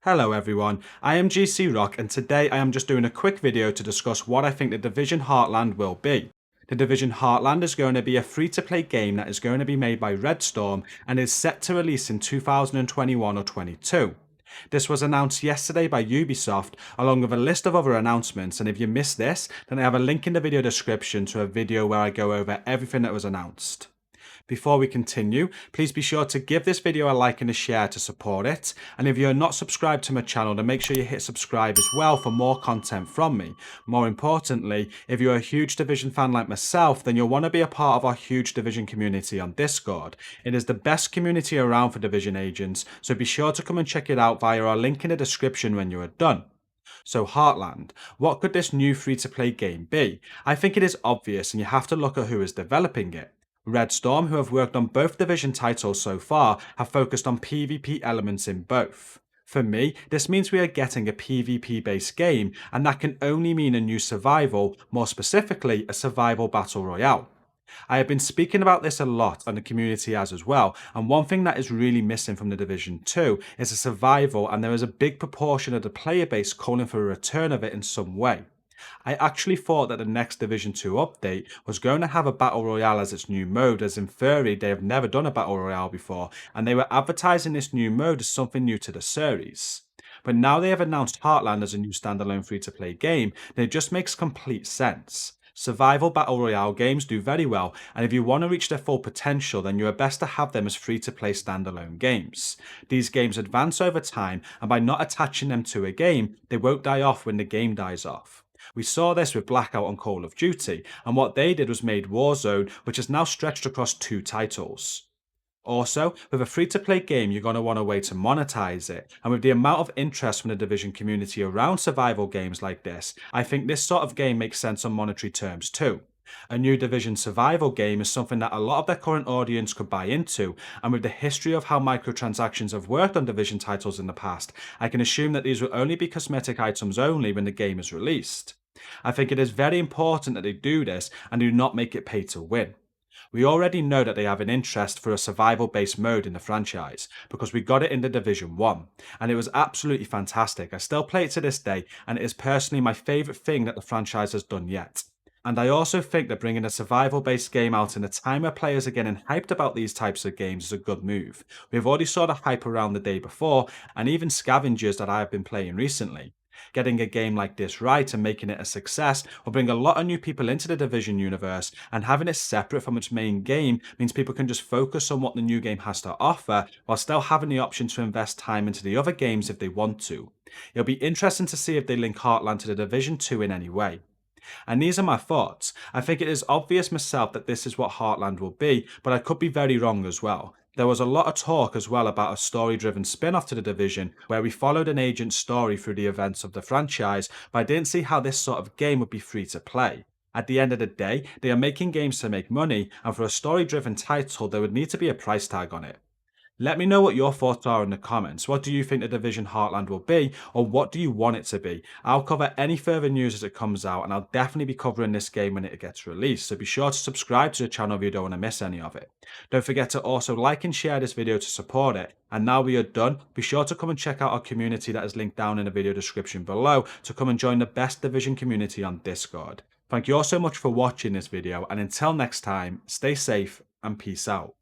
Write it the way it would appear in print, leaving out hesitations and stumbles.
Hello everyone, I am GCROCK and today I am just doing a quick video to discuss what I think the Division Heartland will be. The Division Heartland is going to be a free-to-play game that is going to be made by Redstorm and is set to release in 2021 or 22. This was announced yesterday by Ubisoft along with a list of other announcements, and if you missed this, then I have a link in the video description to a video where I go over everything that was announced. Before we continue, please be sure to give this video a like and a share to support it, and if you're not subscribed to my channel then make sure you hit subscribe as well for more content from me. More importantly, if you're a huge Division fan like myself, then you'll want to be a part of our huge Division community on Discord. It is the best community around for Division agents, so be sure to come and check it out via our link in the description when you are done. So Heartland, what could this new free-to-play game be? I think it is obvious and you have to look at who is developing it. Redstorm, who have worked on both Division titles so far, have focused on PvP elements in both. For me, this means we are getting a PvP based game, and that can only mean a new survival, more specifically a survival battle royale. I have been speaking about this a lot and the community has as well, and one thing that is really missing from the Division 2 is a survival, and there is a big proportion of the player base calling for a return of it in some way. I actually thought that the next Division 2 update was going to have a Battle Royale as its new mode, as in theory they have never done a Battle Royale before, and they were advertising this new mode as something new to the series. But now they have announced Heartland as a new standalone free-to-play game, then it just makes complete sense. Survival Battle Royale games do very well, and if you want to reach their full potential then you are best to have them as free-to-play standalone games. These games advance over time, and by not attaching them to a game, they won't die off when the game dies off. We saw this with Blackout on Call of Duty, and what they did was made Warzone, which is now stretched across 2 titles. Also, with a free-to-play game, you're going to want a way to monetize it, and with the amount of interest from the Division community around survival games like this, I think this sort of game makes sense on monetary terms too. A new Division survival game is something that a lot of their current audience could buy into, and with the history of how microtransactions have worked on Division titles in the past, I can assume that these will only be cosmetic items only when the game is released. I think it is very important that they do this and do not make it pay to win. We already know that they have an interest for a survival based mode in the franchise, because we got it in the Division 1, and it was absolutely fantastic. I still play it to this day, and it is personally my favourite thing that the franchise has done yet. And I also think that bringing a survival based game out in a time where players are getting hyped about these types of games is a good move. We've already saw the hype around the day before, and even Scavengers that I have been playing recently. Getting a game like this right and making it a success will bring a lot of new people into the Division universe, and having it separate from its main game means people can just focus on what the new game has to offer while still having the option to invest time into the other games if they want to. It'll be interesting to see if they link Heartland to the Division 2 in any way. And these are my thoughts. I think it is obvious myself that this is what Heartland will be, but I could be very wrong as well. There was a lot of talk as well about a story-driven spin-off to the Division, where we followed an agent's story through the events of the franchise, but I didn't see how this sort of game would be free to play. At the end of the day, they are making games to make money, and for a story-driven title there would need to be a price tag on it. Let me know what your thoughts are in the comments. What do you think the Division Heartland will be, or what do you want it to be? I'll cover any further news as it comes out, and I'll definitely be covering this game when it gets released, so be sure to subscribe to the channel if you don't want to miss any of it. Don't forget to also like and share this video to support it. And now we are done, be sure to come and check out our community that is linked down in the video description below to come and join the best Division community on Discord. Thank you all so much for watching this video, and until next time, stay safe and peace out.